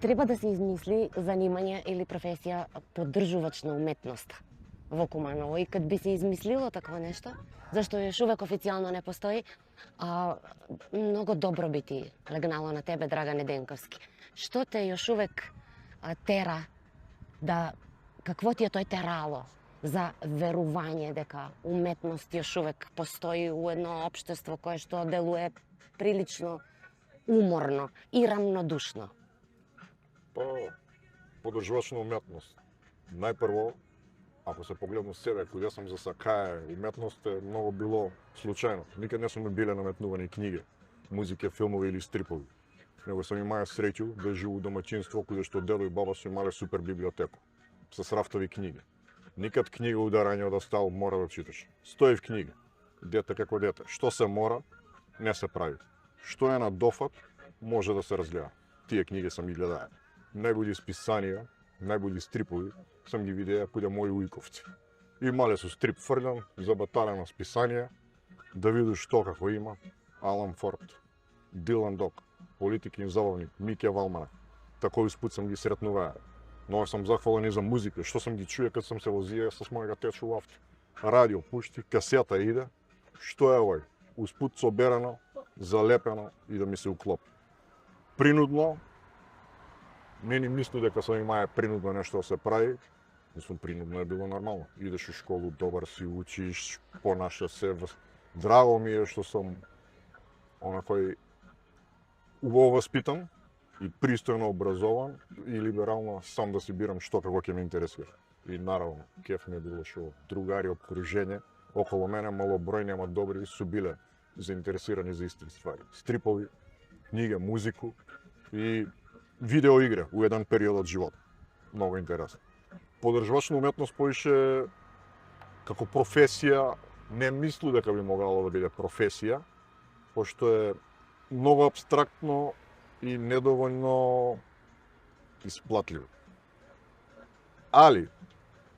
Треба да се измисли занимање или професија поддржувач на уметноста во Куманово. И кад би се измислило такво нешто, зашто још увек официјално не постои, многу добро би ти легнало на тебе, Драгане Денковски. Што те још увек тера да, какво ти е тој терало за верување дека уметност још увек постои у едно општество кое што делува прилично уморно и рамнодушно? Поддржувач на уметност. Најпрво, ако се погледам себе, кога сам за сакае, уметност е многу било случајно. Никад не сме биле наметнувани книги, музика, филмови или стрипови. Него сам имаја среќу да живу у домаќинство кое што дедо и баба се имале супер библиотека со рафтови книги. Никад книга ударање од стол мора да читаш. Стои в книга. Дете како дете. Што се мора, не се прави. Што е на дофат, може да се разгледа. Тие книги сам ги гледаја. Најголи списанија, најголи стрипови сам ги видеа каде мои ујковци. Имале со стрип фрљан, забаталено списание, да видиш што како има, Алан Форд, Дилан Док, политикин забавник, Мике Валмана. Такој спут сам ги сретнуваа. Но сам захвален и за музика, што сам ги чуја кад сам се возија со мојega течо у авто. Радио пушти, касета иде, што е овој? Успут соберано, залепено и да ми се уклопи. Принудно, не ни мисли дека сам имаја принудно нешто да се прави, мислам принудно е било нормално. Идеш у школу, добар си, учиш, понаша се. Драго ми е што сум онакој убаво васпитан и пристојно образован и либерално сам да си бирам што како ќе ме интересира. И наравно, кеф ми е било што другари, обкружење околу мене, малобројни, ама добри, су биле заинтересирани за исти ствари. Стрипови, книга, музику и видеоигра у еден период од живот. Многу интересно. Поддржувач на уметност поише како професија, не мислу дека би могало да биде професија, пошто е многу апстрактно и недоволно исплатливо. Али,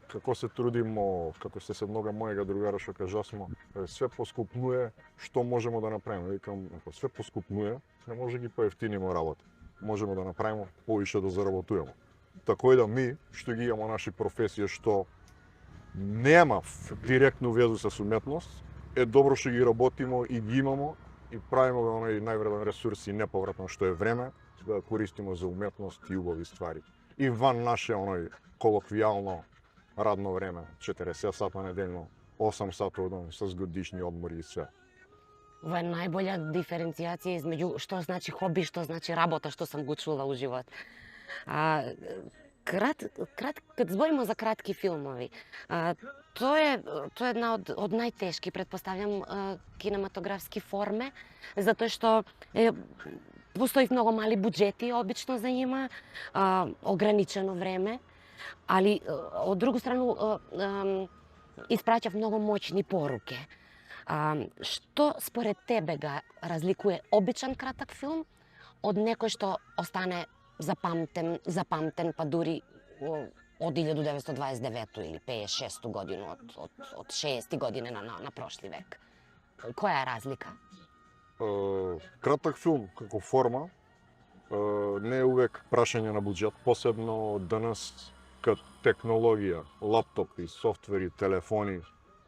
како се трудимо, како се многу мојega другара што кажасмо, све поскупнуе, што можеме да направиме? Викам, ако све поскупнуе, не може ги поевтинимо работа. Можеме да направиме поише да заработуваме. Тако и да ми, што ги имаме наши професија што нема директно везу со уметност, е добро што ги работиме и ги имамо и правиме оној највреден ресурс и неповратно што е време, да користиме за уметност и убави ствари. И ван наше оној колоквијално радно време, 40 сата неделно, 8 сата оден, с годишни одмори и све. Ова е најбоља диференцијација измеѓу што значи хоби, што значи работа, што сам го чула у живот. Кад збориме за кратки филмови, тоа е една од најтешки, претпоставljam, кинематографски форме, затоа што постои многу мали буџети обично за њима, ограничено време, али од друга страна испраќа многу моќни поруке. Што според тебе га разликува обичен кратак филм од некој што остане запамтен па дури од 1929 или 56 година, од 60 години на прошли век? Која е разлика? Кратак филм како форма не е увек прашање на буџет, посебно денес кад технологија, лаптопи, софтвери, телефони,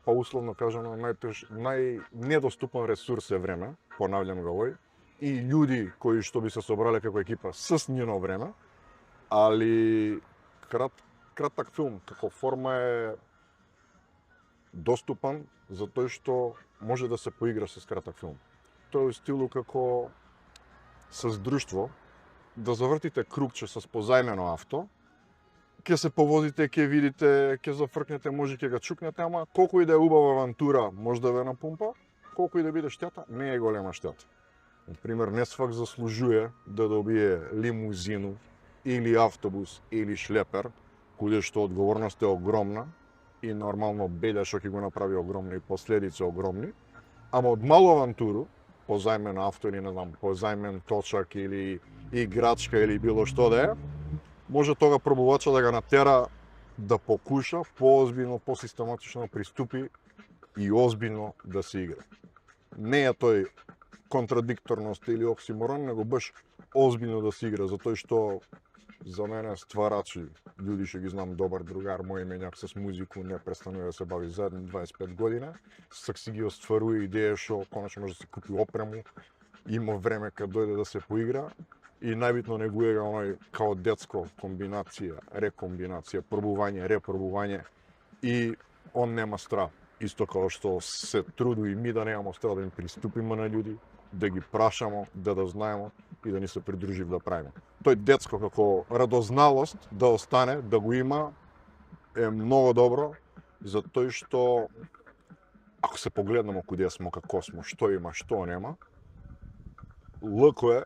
па условно кажано најнедоступен ресурс е време, понавljam го овој, и луѓи кои што би се собрале како екипа с нјено време, али кратак филм како форма е доступен затоа што може да се поигра со кратак филм. Тоа е стилу како с друштво да завртите кругче со позајмено авто, ќе се повозите, ќе видите, ќе зафркнете, може ќе го чукнете, ама колку и да е убава авантура, може да ве напумпа, колку и да биде штета, не е голема штета. Например, не свак заслужuje да добие лимузину или автобус или шлепер, каде што одговорноста е огромна и нормално белја што ќе го направи огромни и последици огромни, ама од малу авантуру, позајмен авто или не знам, позајмен точак или играчка или било што да е, може тога пробувача да го натера да покуша поозбилно, посистематично приступи и озбилно да се игра. Не е тој контрадикторност или оксиморон, него баш озбилно да се игра, затоа што за мене стварачи, луѓе што ги знам, добар другар, мој именјак с музику, не престанува да се бави задни 25 година, сак си ги остварува идеја што конечно може да се купи опрему, има време кога дојде да се поигра и најбитно негуега оној као детско комбинација, рекомбинација, пробување, репробување и он нема страв. Исто како што се труду и ми да немамо страв да им приступиме на луѓе, да ги прашамо, да знаеме и да ни се придружив да правиме. Тој детско како радозналост да остане, да го има, е многу добро, затоа што ако се погледнемо куде смо, како смо, што има, што нема, лако е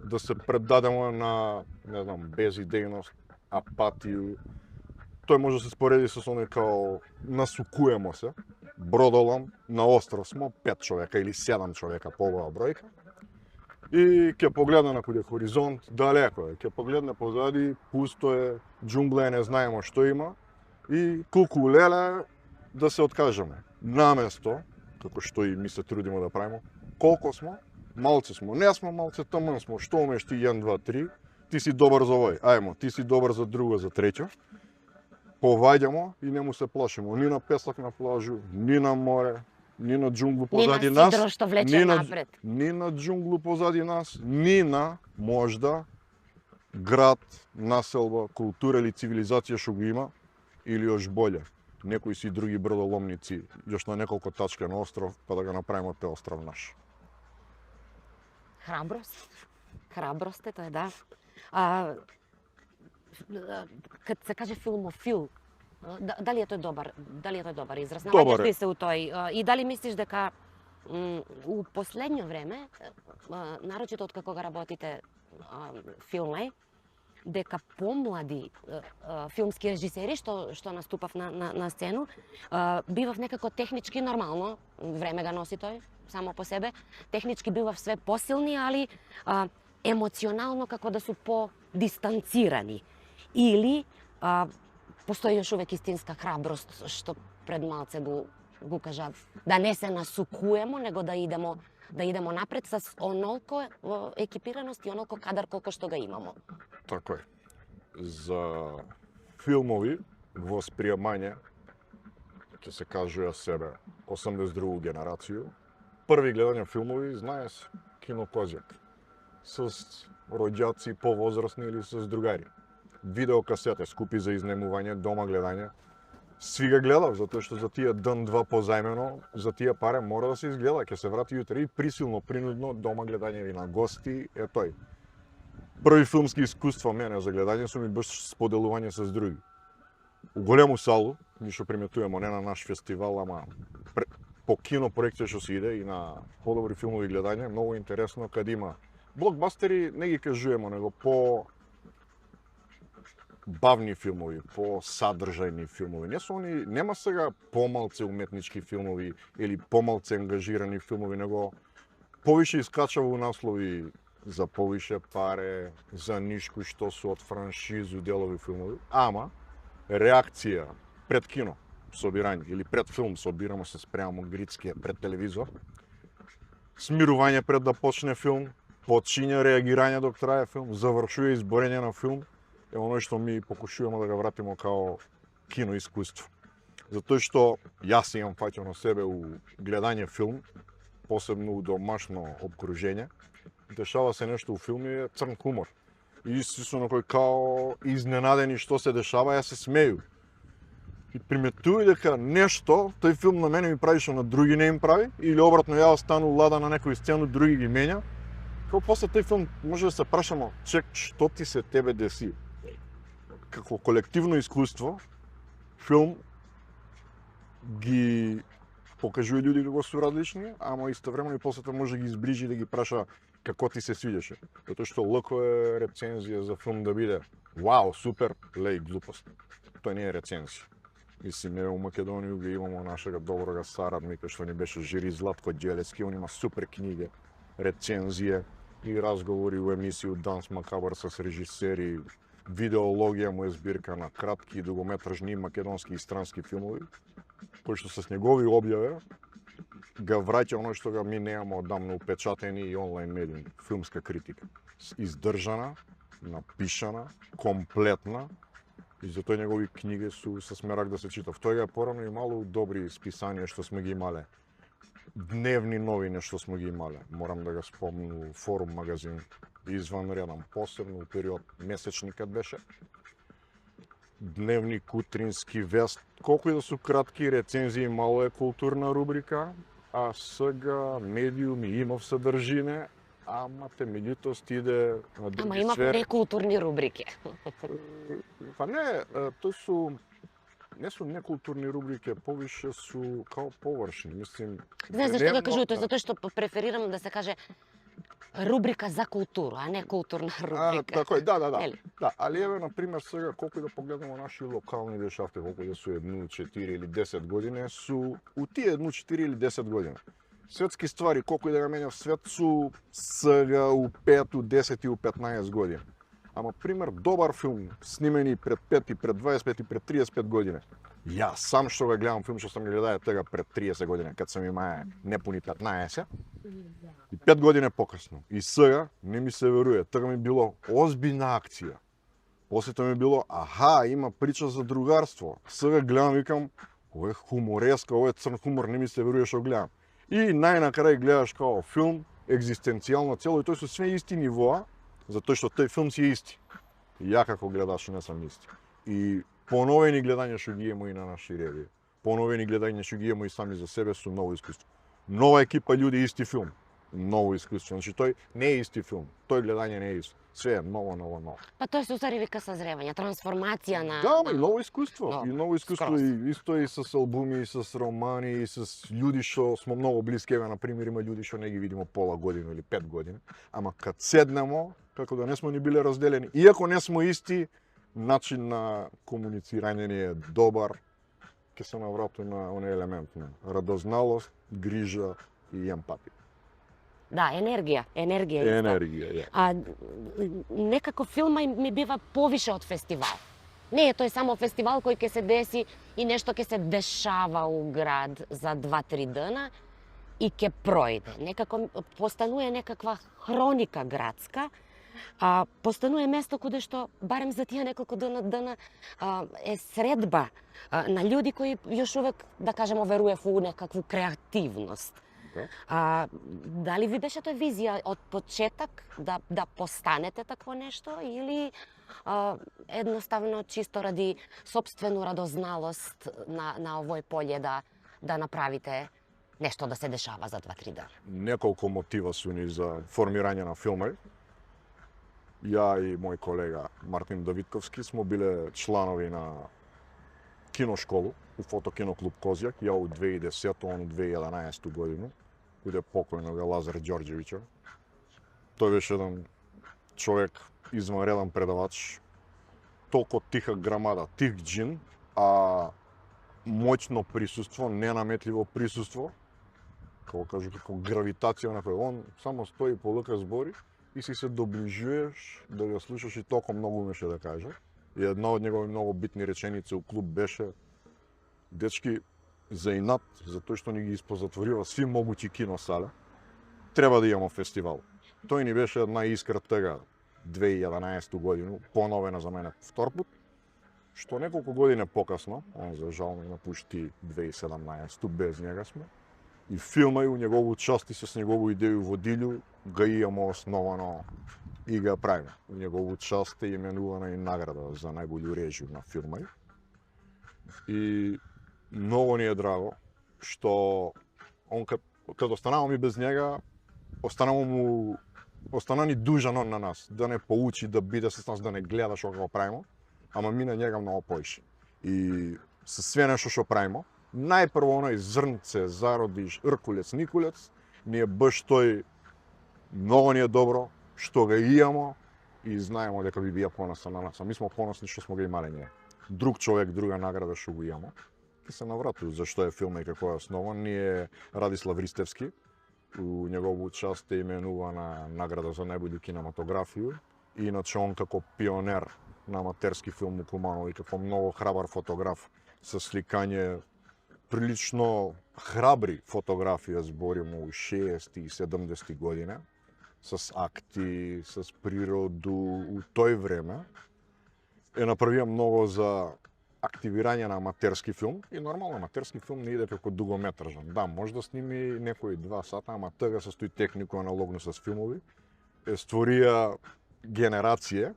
да се предадеме на, не знам, безидејност, апатија. Тој може да се спореди со оној као насукуемо се, бродолом, на остров смо 5 човека или 7 човека, побава бројка. И ќе погледне на куде хоризонт, далеко е, ќе погледне позади, пусто е, џунгла е, не знаеме што има и куку леле да се откажеме. Наместо, како што и ми се трудиме да правиме, колко смо, малце смо, не смо малце, таман смо, што умеш ти 1, 2, 3, ти си добар за овој, ајмо, ти си добар за друго, за трето. Поваѓамо и не му се плашимо ни на песок на плажу, ни на море, ни на џунглу позади нас, сидро што влече напред. ни на џунглу позади нас, ни на можда град, населба, култура или цивилизација што го има, или još болje, некои си други бродоломници, još на неколку тачка на остров, па да го направиме тој остров наш. Храброст е тоа, да. Кад се каже филмофил, дали е тој добар израз? Добар е. Наоѓаш ли се у тој? И дали мислиш дека у последно време, нарочито од како работите филми, дека помлади филмски режисери што наступав на сцену, бивав некако технички нормално, време го носи тој само по себе, технички бивав све посилни, али емоционално како да су по-дистанцирани. Или постои još uvek истинска храброст, што пред малце го кажа, да не се насукуемо, него да идемо напред с онолко екипираност и онолко кадар колко што ga имамо. Така е. За филмови восприемање, ќе се кажува себе, 82 генерацију, први гледање филмови, знаеш, кино Козјак, с роѓаци повозрастни или с другари. Видеокасете, скупи за изнемување, дома гледање. Сви ga гледав, затоа што за тие ден-два позајмено, за тие паре мора да се изгледа, ќе се врати јутре и присилно, принудно, дома гледање или на гости, е тој. Први филмски искуства мене за гледање су ми баш споделување с други. У голему салу, ни што приметуваме, не на наш фестивал, ама по кино проекција што се иде и на подобри филмови гледање, многу интересно каде има блокбастери, не ги кажуваме, него по бавни филмови, по садржајни филмови. Не се они, нема сега помалце уметнички филмови или помалце ангажирани филмови, него повише искачава у наслови за повише паре, за нишко што су од франшизу делови филмови, ама реакција пред кино собирање или пред филм собирамо се спремамо грицкија пред телевизор, смирување пред да почне филм, почиња реагирање док трае филм, завршува изборење на филм, е оно што ми покушуваме да го вратиме као кино искуство. Затоа што јас имам фаќано себе у гледање филм, посебно у домашно обкружење, дешава се нешто у филм и е црн хумор. И си су некој као изненадени што се дешава, ја се смеju. И приметувај дека нешто, тој филм на мене ми прави што на други не им прави, или обратно ја остану лада на некој сцену, други ги менја. Како после тој филм може да се прашамо, чек, што ти се тебе деси? Како колективно искуство, филм ги покажува луѓе како су различни, ама истовремено и после тоа може да ги изближи да ги праша како ти се свиѓаше. Затоа што лако е рецензија за филм да биде вау, супер, леј, глупост. Тоа не е рецензија. Мислим, у Македонија ги имамо нашега доброга сарадника што ни беше жири Златко Ѓелецки, он има супер книги, рецензија и разговори у емисија Данс Макабар с режисери, видеологија му е збирка на кратки и дугометражни македонски и странски филмови, кои што с негови објави га враќа оно што га ми немамо одамна упечатени и онлайн медиуми, филмска критика. Издржана, напишана, комплетна, и затоа негови книги су со смерак да се читав. Тој ја порано имало добри списанија што сме ги имале. Дневни новини што сме ги имале. Морам да го спомнам Форум магазин, извънреден, посебно у период месечникот беше. Дневник, утрински вест, колку и да су кратки рецензии, мало е културна рубрика, а сега медиуми имав содржине, ама темелитост иде на други Ама има сфери. некултурни рубрики. Па не, тој су не су некултурни рубрики, повише су као површни, мислим. Знаеш зашто го дневно- кажувате? Затоа што преферирам да се каже рубрика за култура, а не културна рубрика. Така е, да. Нели? Да, али еве на пример сега колку и да погледнеме наши локални дешавти, колку да су 1, 4 или 10 години, су у тие 1, 4 или 10 години. Светски ствари, колку и да го менјав свет, су сега у 5, у 10 и у 15 години. Ама пример добар филм, снимени пред 5 и пред 25 и пред 35 години. Јас сам што го гледам филм што сам го гледал тега пред 30 години, кад сам имаја непуни 15. И 5 години покасно. И сега не ми се веруе. Така ми било озбилна акција. После тоа ми било, аха, има прича за другарство. Сега гледам, викам, ово е хумореска, ово е црн хумор, не ми се веруе што гледам. И најнакрај гледаш као филм, екзистенцијално цело, и тој со све исти нивоа, затоа што тој филм си е исти. И ја како гледаш не сам исти. И поновени гледања што ги имamo и на наши реви. Поновени гледања што ги имamo и сами за себе со ново искуство. Нова екипа луѓе, исти филм. Ново искуство. Значи тој не е исти филм. Тој гледање не е исто. Све е ново. Па тоа се устари вика созревање, трансформација на... Да, ама и ново искуство. Но, И ново искуство скроз. и исто и с албуми, и с романи, и с луѓе што смо многу блиски. Еве на пример има луѓе што не ги видимо пола година или 5 години, ама кад седнемо, како да не смо ни биле разделени, иако не смо исти, начин на комуницирање ни е добар, ќе се наврату на оној елемент на радозналост, грижа и емпатија. Да, енергија исто. Енергија, ја. А некако филма ми бива повише од фестивал. Не е тој само фестивал кој ќе се деси и нешто ќе се дешава у град за 2-3 дена и ќе пројде. Некако постанува некаква хроника градска, постанува место каде што барем за тие неколку дена е средба на луѓе кои још увек, да кажемо, веруев у некакву креативност. Дали ви беше тоа визија од почеток да постанете такво нешто или едноставно чисто ради сопствено радозналост на овој поле да направите нешто да се дешава за 2-3 дена? Неколку мотива су ни за формирање на филмови. Ја и мој колега Мартин Давидковски смо биле чланови на киношколу у Фотокино клуб Козјак, ја у 2010, он у 2011 годину, каде покојно га Лазар Ѓорѓевиќа. Тој беше еден човек, извънреден предавач, толку тиха грамада, тих джин, а моќно присуство, ненаметливо присуство, како кажу, како гравитација на кој он само стои по лъка збори и си се доближуваш да го слушаш и толку многу умеше да каже. И една од негови многу битни реченици у клуб беше: дечки, за инат, затоа што ни ги испозатворива сви могучи киносале, треба да имамо фестивал. Тој ни беше една искра тега 2011 годину, поновена за мене втор пат, што неколку години покасно, он за жал не напушти 2017 без njega сме, и филма и у негово участи с негово идеju водилју га имамо основано и га правиме. У негово участ е именувана и награда за најбољу режију на филма. И многу ни е драго што он кад останавам и без njega, остана ни дужан он на нас, да не поучи, да биде с нас, да не гледа што го правиме, ама ми на njega многу поише. И со све нешто што правиме, најпрво оној зрнце, зародиш, ркулец, никулец, ние баш тој многу ни е добро што го имамо и знаеме дека би бија поносен на нас. А ми сме поносни што сме го имале ние. Друг човек, друга награда што го имамо. Ке се наврату зашто е филм и како е основан. Ние Радислав Ристевски, у негово участ е именувана награда за најбољу кинематографија. И иначе он како пионер на аматерски филм у Куманово и како многу храбар фотограф со сликање прилично храбри фотографија, зборимо у 60 и 70 години. с акти, с природу, у тој време е направија многу за активирање на аматерски филм и нормално аматерски филм не иде како дугометражен. Да, може да сними некои 2 сата, ама тога со тој технико аналогно с филмови створија генерација,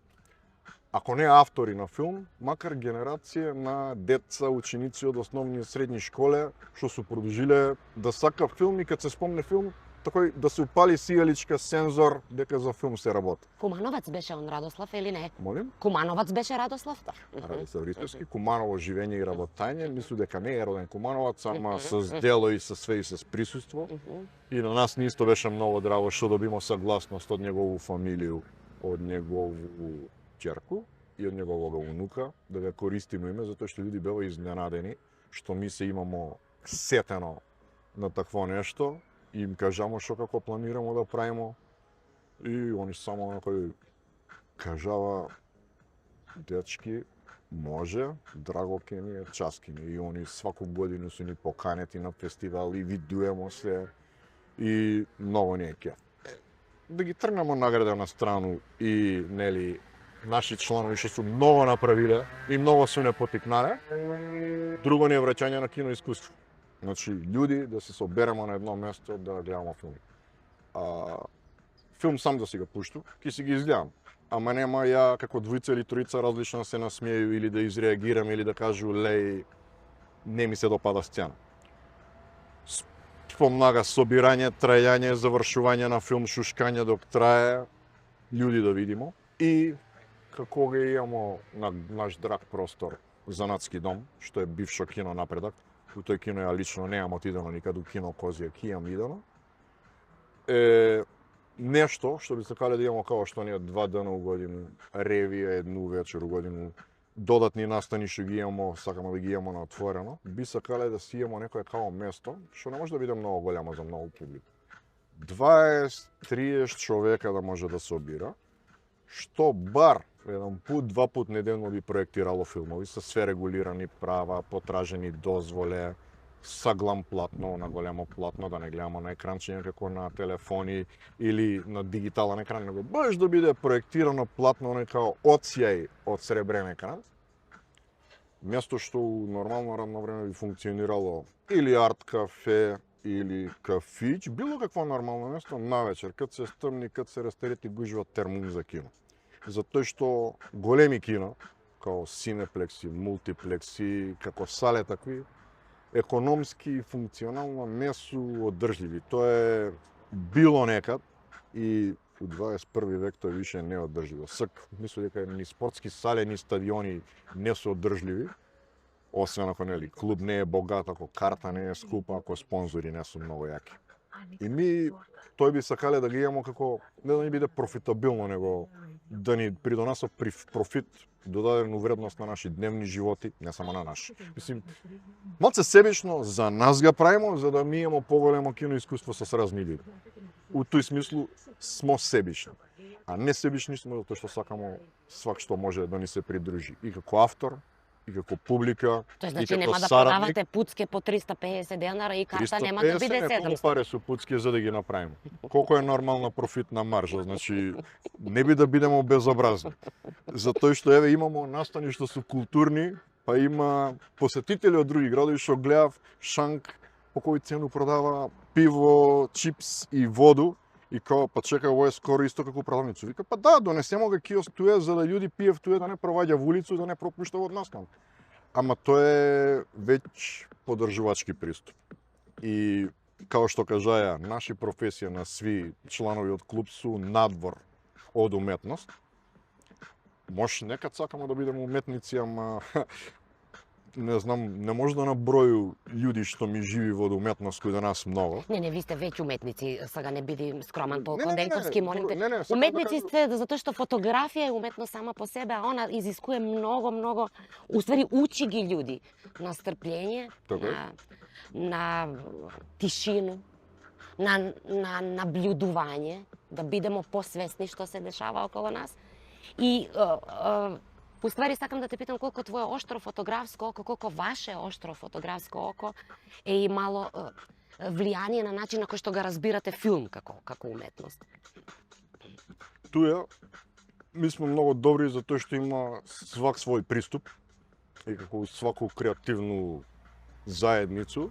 ако не автори на филм, макар генерација на деца, ученици од основни и средни школе, што се продолжиле да сака филм и кад се спомне филм, такој да се упали сијаличка сензор дека за филм се работи. Кумановац беше он Радослав или не? Молим? Кумановац беше Радослав? Радослав Ристовски, Куманово живење и работање, мислу дека не е роден Кумановац, ама с дело и со све и с присуство. И на нас ни исто беше многу драго што добимо согласност од негову фамилију, од негову ќерку и од неговога унука, да го користиме име, затоа што луѓе беа изненадени што ми се имамо сетено на такво нешто и им кажамо што како планирамо да правимо и они само некој кажава дечки, може, драго ке ни е, час ке ни. И они сваку годину се ни поканети на фестивал и видуемо се и многу не е ке. Да ги тргнемо награда на страну и нели наши чланови што се многу направиле и многу се не потикнале, друго не е враќање на киноискуство. Значи, луѓе да се соберемо на едно место да гледаме филм. Филм сам да си го пушту, ќе си ги изгледам. Ама нема ја како двојца или тројца различно се насмеју или да изреагирам или да кажу леј, не ми се допада сцена. Помнага собирање, трајање, завршување на филм, шушкање док трае, луѓе да видимо. И како го имамо на наш драг простор Занатски дом, што е бившо кино Напредак, у тој кино ја лично неам отидено никаде, у кино Козија кијам идено. Нешто што би сакале да имамо како што ние 2 дена у годину, ревија едну вечер у годину, додатни настани што ги имамо, сакаме да ги имамо на отворено, би сакале да си имамо некое како место, што не може да биде многу голямо за многу публика. 20-30 човека да може да се обира, што бар еден пут, 2 пат неделно би проектирало филмови со све регулирани права, потражени дозволе, саглам платно, на големо платно, да не гледаме на екранчиња како на телефони или на дигитален екран, него баш да биде проектирано платно некао одсјај од сребрен екран. Место што нормално радно време би функционирало или арт кафе, или кафич, било какво нормално место, навечер, кад се стмни, кад се растерети гужва термин за кино. Затоа што големи кино, као синеплекси, мултиплекси, како сале такви, економски и функционално не су одржливи. Тоа е било некад и у 21 век тоа више не е одржливо. Мислам дека ни спортски сале, ни стадиони не су одржливи, освен ако нели клуб не е богат, ако карта не е скупа, ако спонзори не су многу јаки. И ми тој би сакале да ги имамо како не да ни биде профитабилно, него да ни придонесува профит, додадена вредност на наши дневни животи, не само на наши. Мислим, малце себично за нас го правимо, за да ми имамо поголемо киноискуство со разни луѓе. У тој смислу смо себични, а не себични сме затоа што сакамо свак што може да ни се придружи и како автор, и како публика, Тоа и значи како нема да сарадник. продавате пуцке по 350 денара и карта нема да биде 350 неколку 700. пари су пуцки за да ги направиме. Колку е нормална профитна маржа, значи не би да бидеме безобразни. Затоа што еве имамо настани што су културни, па има посетители од други градови што гледав шанк по кој цену продава пиво, чипс и воду. И као, па чекај, ово е скоро исто како продавница. Вика, па да, донесемо го киоск туе, за да луѓе пиев туе, да не проваѓа во улицу, да не пропушта од настан. Ама тоа е веќе подржувачки приступ. И, као што кажаја, наши професија на сви чланови од клуб су надвор од уметност. Може некад сакамо да бидеме уметници, ама не знам, не може да наброју луѓе што ми живи во уметност кои да нас многу. Не, ви сте веќе уметници, сега не биди скроман толку, Не, Денковски, молим те. не, сакам Уметници да сте затоа што фотографија е уметност сама по себе, а она изискува многу, уствари учи ги луѓи на стрпление, Така е. на тишину, на наблюдување, да бидеме посвесни што се дешава околу нас. И уствари сакам да те питам колку твое оштро фотографско око, колку ваше оштро фотографско око е имало влијание на начин на кој што го разбирате филм како уметност? Туја ми сме многу добри затоа што има свак свој приступ и како сваку креативну заедницу.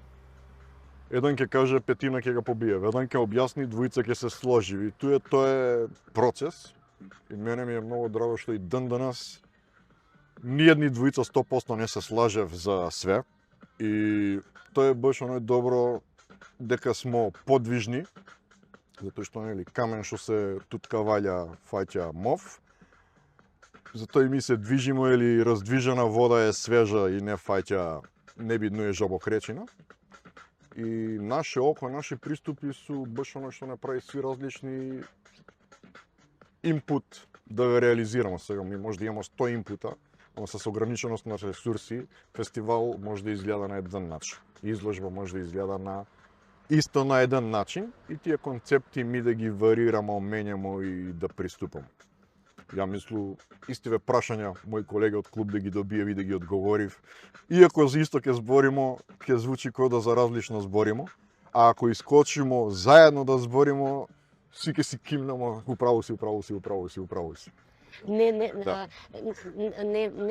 Еден ќе каже, петина ќе го побие, еден ќе објасни, двојца ќе се сложи. И тоа е процес. И мене ми е многу драго што и ден денес ниедни двојца 100% не се слажев за све. И тоа е баш оној добро дека смо подвижни, затоа што нели камен што се тутка ваља фаќа мов. Затоа и ми се движимо или раздвижена вода е свежа и не фаќа небидно е жабокречина. И наше око, наши приступи су баш оно што направи сви различни инпут да го реализираме. Сега ми може да имаме 100 инпута, ама с ограниченост на ресурси, фестивал може да изгледа на еден начин. Изложба може да изгледа исто на еден начин и тие концепти ми да ги варираме, менјаме и да приступам. Ја мислу, истиве прашања мои колеги од клуб да ги добиев и да ги одговорив. Иако за исто ќе зборимо, ќе звучи како да за различно зборимо, а ако искочимо заедно да зборимо, си ќе си кимнемо, управо си. Не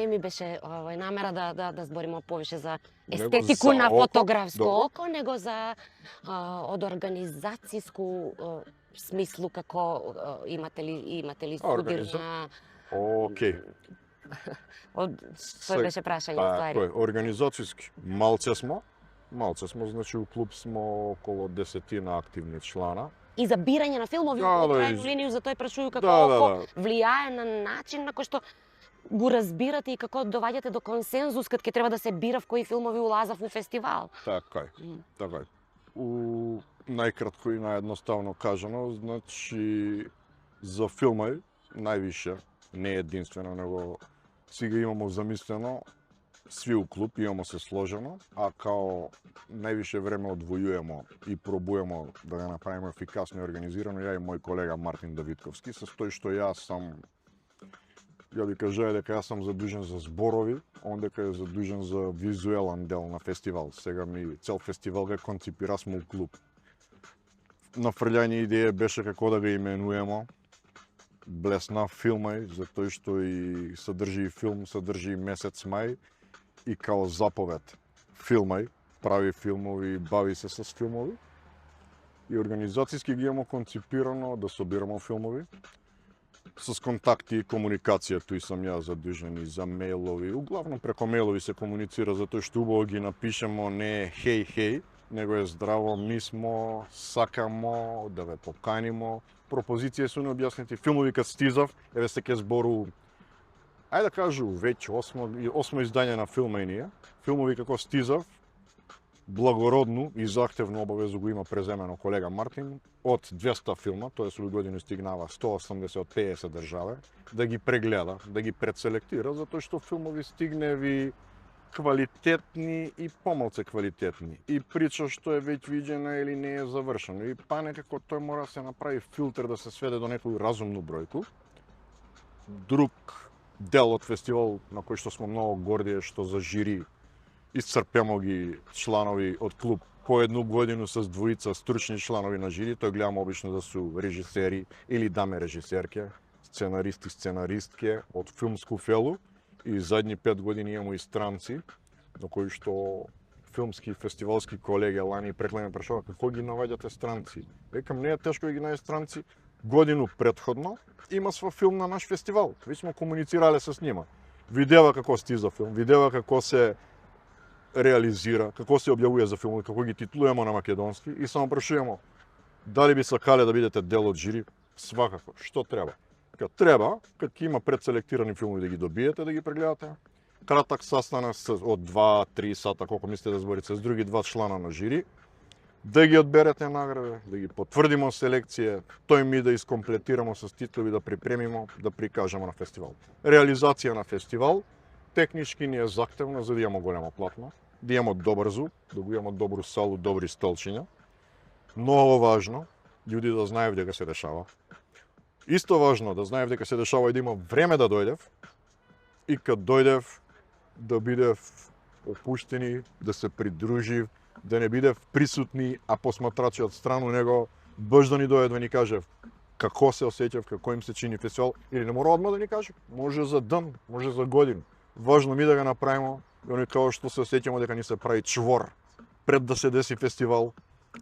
ми беше намера да збориме повише за естетику на фотографско око, него за од организацијско смислу како имате ли студирна... Океј. Тоа беше прашање, ствари. Така, организацијски малце смо, значи у клуб смо околу 10 активни члана. И за бирање на филмови, крајну линiju, за тој прашуваю како око влијае на начин на кој што го разбирате и како доваѓате до консензус кад ќе треба да се бира в кои филмови улазав у фестивал. Така е. У најкратко и наједноставно кажано, значи за филмови највише, не единствено, него си го имамо замислено, сви у клуб имамо се сложено, а као највише време одвојуваме и пробуваме да го направиме ефикасно и организирано, ја и мој колега Мартин Давидковски, со тој што ја би кажа дека јас сам задужен за зборови, он дека е задужен за визуелен дел на фестивал. Сега ми цел фестивал го конципира смо у клуб. Нафрлјање идеја беше како да го именуемо Блесна филмај, затоа што и содржи филм, содржи месец мај и као заповед филмај, прави филмови, бави се с филмови. И организацијски ги имamo конципирано да собираме филмови, с контакти и комуникација, тој сам ја задужен и за мејлови. Углавно преко мејлови се комуницира, затоа што убаво ги напишемо не хеј, него е здраво, ми смо, сакамо да ве поканимо. Пропозиција су необјаснети. Филмови кад стизав, еве се ке збору, ајде да кажу, веќе осмо издање на филма и ние. Филмови како стизав, благородну и захтевну обавезу го има преземено колега Мартин, од 200 филма, тоа со години стигнава 180 од 50 држави, да ги прегледа, да ги предселектира, затоа што филмови стигневи квалитетни и помалце квалитетни. И прича што е веќе видена или не е завршено. И па некако тој мора да се направи филтер да се сведе до некој разумну бројку. Друг дел од фестивал на кој што смо многу горди е што за жири исцрпемо ги чланови од клуб по едну годину с двојца стручни чланови на жири, тој гледаме обично да су режисери или даме режисерке, сценаристке од филмску фелу. И задни 5 години имамо и странци, на кои што филмски фестивалски колеги лани преклеме прашува како ги наоѓате странци. Викам, не е тешко да ги најдеш странци. Годину претходно има сва филм на наш фестивал. Веќе сме комуницирале с нима. Видева како стиза филм, видева како се реализира, како се објавува за филмот, како ги титулуваме на македонски и само прашуваме дали би сакале да бидете дел од жири, свакако, што треба. Кад треба, кад има предселектирани филмови да ги добиете, да ги прегледате. Кратак састанок од 2-3 сата, колку мислите да зборите с други 2 члана на жири, да ги одберете награди, да ги потврдимо селекција, тој ми да искомплетирamo с титулови, да припремимо, да прикажеме на фестивал. Реализација на фестивал, технички ни е захтевна за да имаме големо платно, да имаме добар звук, да го имаме добру салу, добри столчиња. Многу важно, луѓе да знаев дека се дешава. Исто важно да знаев дека се дешава и да има време да дојдев и кад дојдев да бидев опуштени, да се придружив, да не биде присутни, а посматрачи од страну него баш да ни дојде да ни каже како се осеќав, како им се чини фестивал, или не мора одма да ни каже, може за ден, може за година. Важно ми да го направиме, и они како што се осеќаме дека ни се прави чвор пред да се деси фестивал,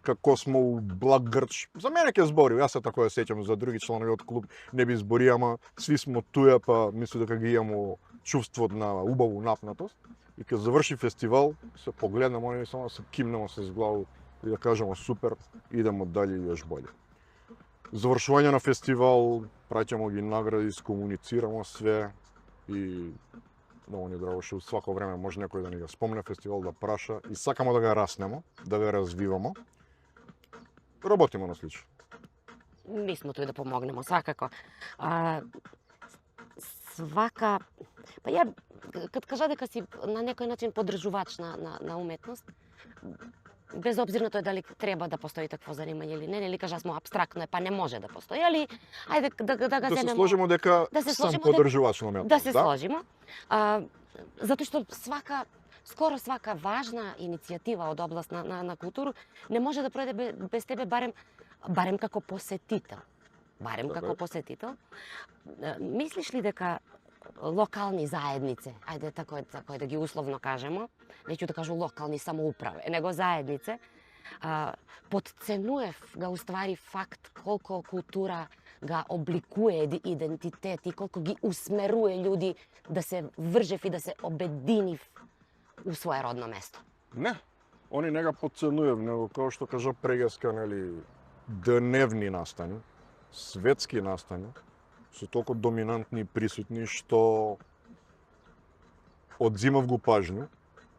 како смо у благ грч. За мене ќе збори, јас се тако ја сеќам, за други чланови од клуб не би збори, ама сви смо туја, па мислам дека ги имамо чувство на убаву напнатост. И кога заврши фестивал, се погледнемо и само се кимнемо се зглаву и да кажеме супер, идемо дали још боле. Завршување на фестивал, праќамо ги награди, скомуницирamo све и много ни драго што свако време може некој да ни го спомне фестивал, да праша и сакамо да го раснемо, да го развивамо. Работиме на слично. Ми сме тој да помогнемо, свакако. Свака... Па ја, кад кажа дека си на некој начин поддржувач на уметност, без обзир на тоа дали треба да постои такво занимање или не, или кажа смо абстрактно па не може да постои, али ајде да го Да се земеме. сложимо дека да се сам сложимо поддржувач на уметност. Да се сложимо. Затоа што скоро свака важна иницијатива од област на културу не може да пројде без тебе барем како посетител. Барем Така како е. посетител. Мислиш ли дека локални заеднице, ајде тако да ги условно кажемо, неќу да кажу локални самоуправи, него заеднице, подценуев га уствари факт колку култура га обликуе идентитет и колку ги усмерува луѓи да се вржев и да се обединив у свое родно место. Не, они не га подценуев, него како што кажа Прегеска, нели, дневни настани, светски настани, се толку доминантни и присутни што одзимав го пажњу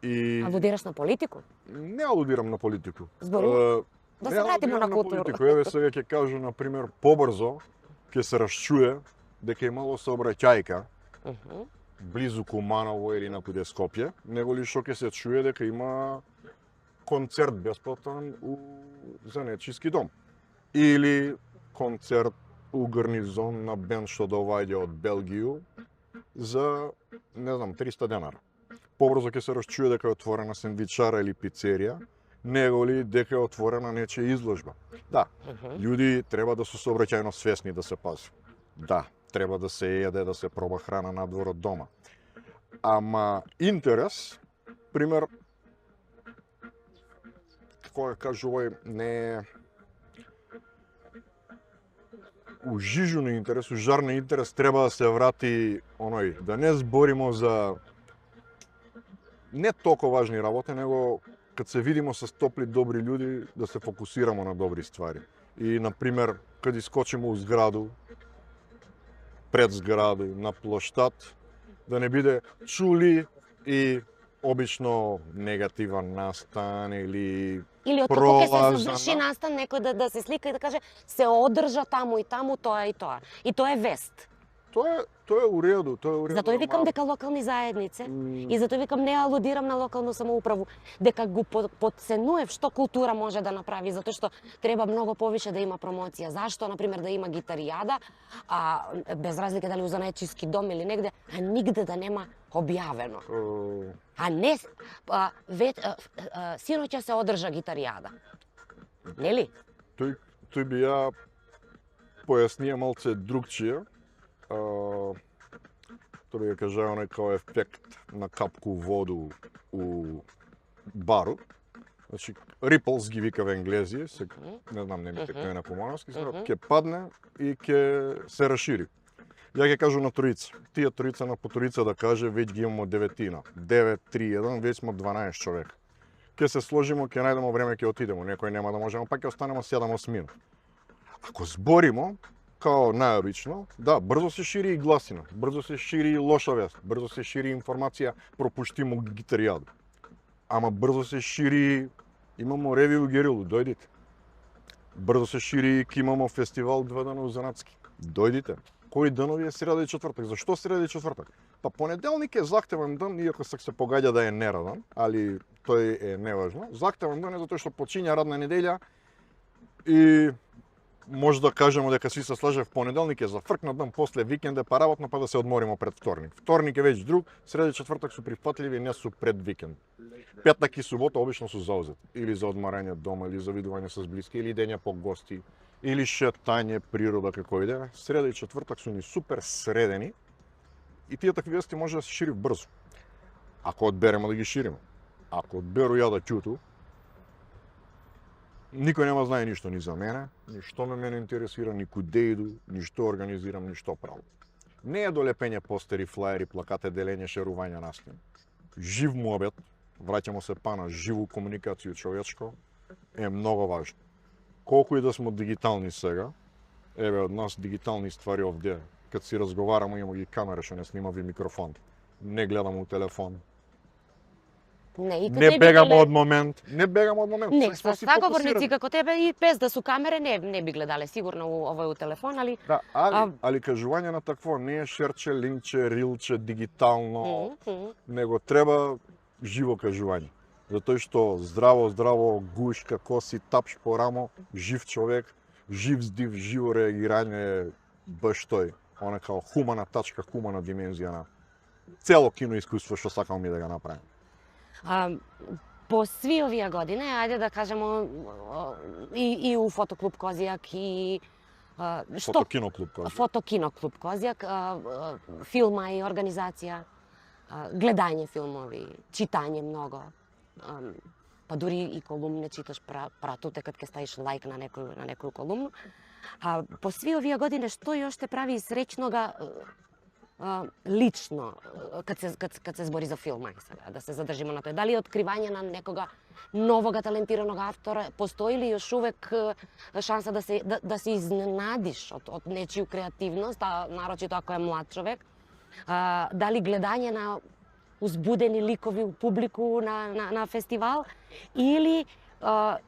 и Алудираш на политику? не алудирам на политику. Зборувам. Да Не се вратиме алудирам на култура. политику. Еве сега ќе кажу на пример побрзо ќе се расчуе дека имало сообраќајка близу Куманово или накуде Скопје, него ли што ќе се чуе дека има концерт бесплатен у Занечиски дом. Или концерт у гарнизон на бенд што доаѓа од Белгију за, не знам, 300 денара. Побрзо ќе се расчуе дека е отворена сендвичара или пицерија, него ли дека е отворена нечија изложба. Да, луѓе треба да се сообраќајно свесни да се пази. Да, треба да се једе, да се проба храна надвор од дома. Ама интерес, пример, кога кажу овој, не у жижу на интерес, у жар на интерес треба да се врати оној, да не зборимо за не толку важни работи, него кад се видимо со топли добри луѓе да се фокусирамо на добри ствари. И на пример, кад искочиме у зграду, пред зграду, на плоштад, да не биде чули и обично негативен настан или откако ќе се пролаза, заврши настан, некој да се слика и да каже се одржа таму и таму тоа и тоа. И тоа е вест. Тоа е у реду, тоа е у реду. Затоа викам дека локални заеднице и затоа викам не алудирам на локалну самоуправу, дека го подценуев што култура може да направи, затоа што треба многу повише да има промоција. Зашто, на пример, да има гитаријада, без разлика дали у Занечиски дом или негде, а нигде да нема објавено. А не синоќа се одржа гитаријада. Нели? Тој би ја појаснија малце другчија. Тоа ја кажа оној као ефект на капку воду у бару. Значи, ripples ги викаве енглези, не знам немите кој е на кумановски, ќе падне и ќе се расшири. Ја ќе кажу на троица. Тие троица на потроица да каже, веќе ги имамо 9, 9-3-1, веќе смо 12 човека. Ќе се сложимо, ќе најдемо време, ќе отидемо, некој нема да можеме, па ќе останемо 7-8 минути. Ако зборимо, као најобично, да, брзо се шири и гласина, брзо се шири и лоша вест, брзо се шири информација, пропуштимо гитаријаду. Ама брзо се шири, имамо реви у Герилу, дојдите. Брзо се шири, ке имамо фестивал 2 дена у Занатски, дојдите. Кои денови е среда и четвртак? Зашто среда и четвртак? Па понеделник е захтевен ден, иако се погаѓа да е нераден, али тој е неважно. Захтевен ден е затоа што почиња радна неделја и може да кажеме дека си се слаже в понеделник е за фркна ден после викенде, па работно, па да се одморимо пред вторник. Вторник е веќе друг, среда и четвртак су прифатливи, не су пред викенд. Петак и субота обично су заузет, или за одморање дома, или за видување со блиски, или дења по гости, или шетање, природа како иде. Среда и четвртак су ни супер средени и тие такви вести може да се шири брзо. Ако одбереме да ги шириме. Ако одберу ја да ќуту, никој нема знае ништо ни за мене, ни што мене интересира, ни куде иду, ни што организирам, ни што правам. Не е долепење постери, флаери, плакате, делење, шерување настан. Жив муабет, враќамо се па на живу комуникација човечко, е многу важно. Колку и да сме дигитални сега, еве од нас дигитални ствари овде, кад си разговараме имamo ги камера што не снимав и микрофон. Не гледам у телефон. Не бегам од момент. Не бегам од момент. Не, со саговорници како тебе и без да су камере не би гледале сигурно овој телефон, али да, али кажување на такво не е шерче, линче, рилче, дигитално, него треба живо кажување. Затоа што здраво, гушка, коси, тапш по рамо, жив човек, жив здив, живо реагирање, баш тој. Она као хумана тачка, хумана димензија на цело кино искуство што сакам ми да го направим. По сви овие години, ајде да кажемо и у Фотоклуб Козјак и Фотокино клуб Козјак, филма и организација, гледање филмови, читање многу. Па дури и колумне читаш пратуте кад ќе ставиш лајк на некој колумну. По сви овие години што још те прави среќнога лично кад се збори за филма сега, да се задржиме на тој. Дали откривање на некога новога талентираnog автора, постои ли још увек шанса да се изненадиш од нечiju креативност, нарочито ако е млад човек? Дали гледање на узбудени ликови у публику на фестивал или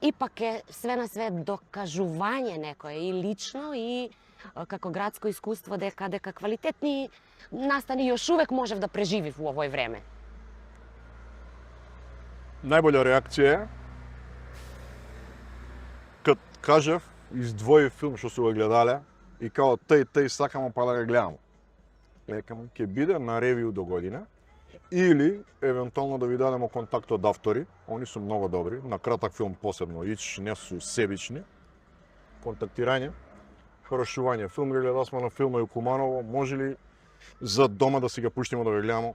ипак е све на све докажување некое и лично и како градско искуство дека квалитетни настани још увек можев да преживив во овој време? Најбоља реакција е кад кажав, издвоив филм што су го гледале и као тај сакамо па да го гледам. Лекам ќе биде на ревиу до година или евентуално да ви дадемо контакт од автори, они су многу добри, на кратак филм посебно, не су себични. Контактирање, порашување. Филм го гледасме на филма и у Куманово, може ли за дома да си го пуштиме да го гледаме?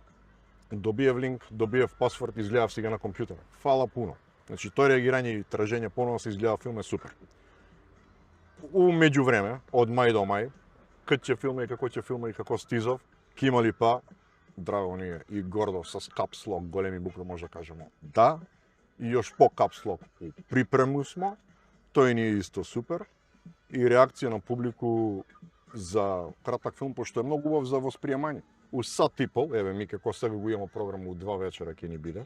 Добиев линк, добиев пасворд, изгледав си го на компјутер. Фала пуно. Значи, тој реагирање и тражење поново се изгледа филм е супер. У меѓувреме, од мај до мај, кад ќе филма и како стизов, ке имали па, драго ни е и гордо с капслок, големи букви може да кажеме. Да, и још по капслок припрему смо, тој ни е исто супер. И реакција на публику за кратак филм, пошто е многу убав за восприемање. У сат и пол, еве ми како сега го имamo програм у 2 вечера ќе ни биде,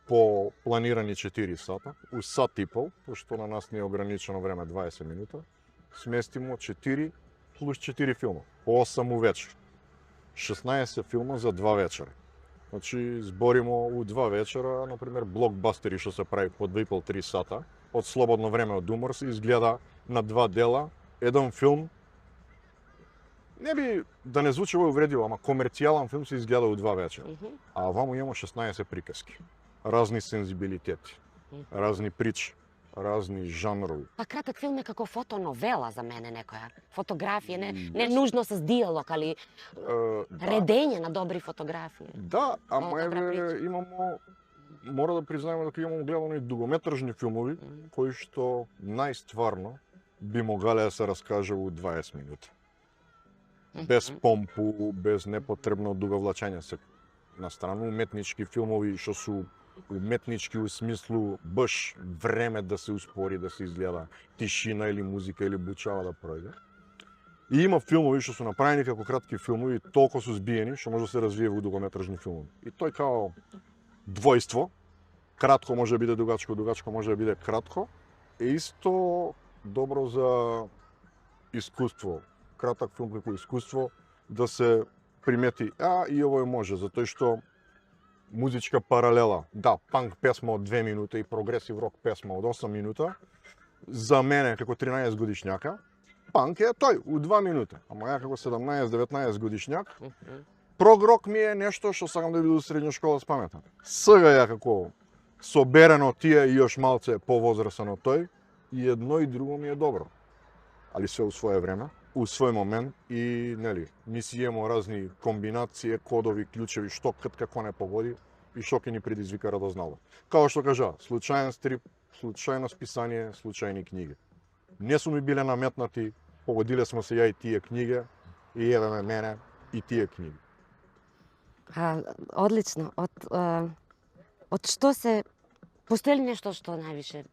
по планирани 4 сата, у сат и пол, пошто на нас не е ограничено време 20 минута, сместимо 4 плюс 4 филма, по 8 увечер. 16 филма за 2 вечера. Значи, зборимо у 2 вечера, например, блокбастери што се прави по 2,5-3 сата, од слободно време од умор се изгледа на 2 дела, еден филм, не би да не звучи увредливо, ама комерцијален филм се изгледа у 2 вечера. А ваму имamo 16 приказки, разни сензибилитети, разни причи, разни жанрови. Па кратак филм е како фотоновела за мене некоја. Фотографија, не нужно с диалог, али редење на добри фотографии. Да, ама еве имamo, мора да признаеме дека имamo гледано и дугометражни филмови, кои што најстварно би могале да се раскаже у 20 минути. Без помпу, без непотребно одуговлачење се на страна уметнички филмови што су уметнички у смислу баш време да се успори, да се изгледа тишина или музика или бучава да пројде. И има филмови што су направени како кратки филмови, толку су збиени што може да се развие во дугометражни филмови. И тој као двојство, кратко може да биде дугачко, дугачко може да биде кратко, е исто добро за искуство. Кратак филм како искуство да се примети, и овој може, затоа што музичка паралела, да, панк песма од 2 минути и прогресив рок песма од 8 минута, За мене како 13 годишњака, панк е тој у 2 минути. Ама ја како 17-19 годишњак, прогрок ми е нешто што сакам да биде у средња школа спаметен. Сега ја како соберено тие и још малце повозрасен од тој, и едно и друго ми е добро. Али све у свое време, у свој момент и нели, ми си имамо разни комбинации, кодови, клучеви, што како не погоди и што ќе ни предизвика радознало. Као што кажа, случаен стрип, случајно списание, случајни книги. Не су ми биле наметнати, погодиле сме се ја и тие книги, и еве мене и тие книги. Одлично. Од што се постои ли нешто што највише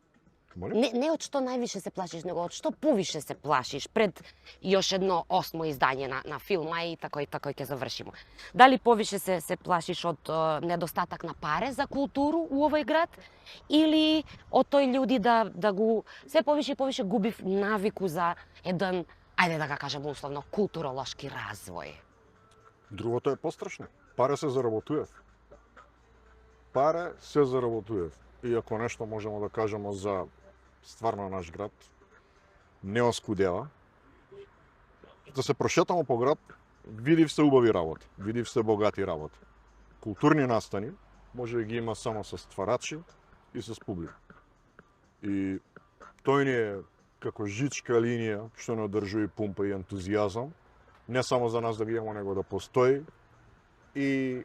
не од што највише се плашиш, него од што повише се плашиш пред још едно 8 издање на филма и тако ќе завршимо. Дали повише се плашиш од недостатак на паре за културу у овој град или од тој луѓе да го се повише и повише губи навику за еден, ајде да го кажеме условно, културолошки развој? Другото е пострашно. Паре се заработуев. Паре се заработуев. И ако нешто можеме да кажеме за стварно наш град, не оскудела, да се прошетамо по град, видив се убави работи, видив се богати работи. Културни настани може да ги има само со стварачи и со публика. И тој ни е како жичка линија што не одржува пумпа и ентузијазам, не само за нас да ги имаме, него да постои. И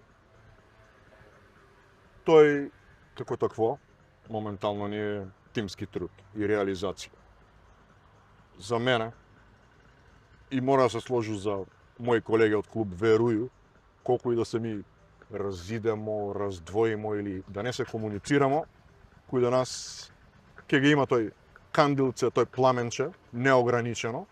тој како такво моментално ни е тимски труд и реализација. За мене, и мора да се сложу за мои колеги од клуб веруju, колку и да се ми разидемо, раздвоимо или да не се комуницирамо, кој да нас ќе ги има тој кандилце, тој пламенче, неограничено,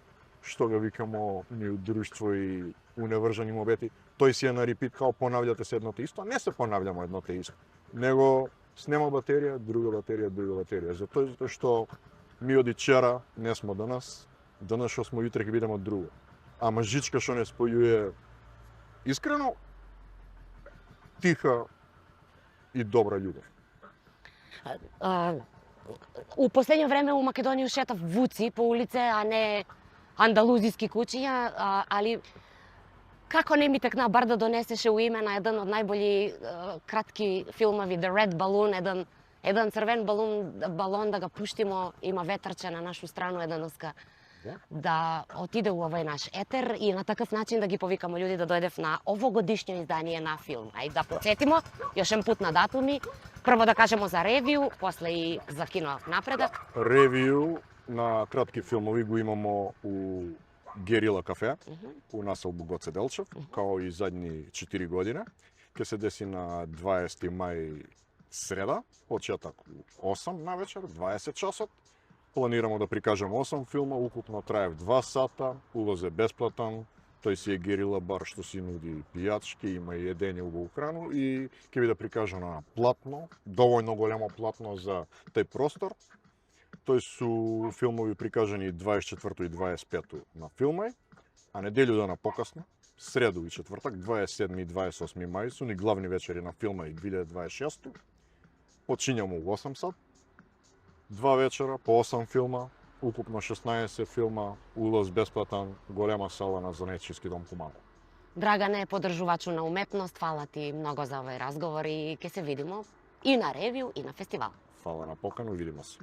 што го викамо ни у друштво и у невржани мовети, тој си е на репит, као понављате се едното исто, не се понављамо едното исто, него снема батерија, друга батерија. Затоа што ми од вчера не сме денес што сме јутре ќе бидеме друго. Ама жичка што не спојуе искрено, тиха и добра љубов. У последно време у Македонија шетав вуци по улице, а не андалузиски куќиња, али како не ми текна бар да донесеше у име на еден од најболи кратки филмови The Red Balloon, еден црвен балон да го пуштимо, има ветрче на нашу страну еденоска, да отиде у овој наш етер и на таков начин да ги повикамо луѓе да дојдев на овогодишно издание на филм. Ајде да потсетимо, још еден пут на датуми, прво да кажемо за ревиу, после и за кино напредак. Ревиу на кратки филмови го имамо у Герила кафе, у населбу Гоце Делчев, као и задни 4 години. Ке се деси на 20 мај среда, почеток у 8 на вечер, 20 часот. Планирamo да прикажеме 8 филма, укупно траев 2 сата, улаз е бесплатен, тој си е Герила бар што си нуди пијачки, има и едење убаву храну и ќе биде прикажано на платно, доволно големо платно за тој простор. Тој су филмови прикажани 24 и 25 на Филмај, а неделју дана покасно, среду и четвртак, 27 и 28 мај су ни главни вечери на Филмај 2026. Почињамо у 8 сат, 2 вечера по 8 филма, укупно 16 филма, улаз бесплатен, голема сала на Занечиски дом Куманово. Драгане, поддржувачу на уметност, фала ти многу за овој разговор и ќе се видимо и на ревиу и на фестивал. Фала на покану, видимо се.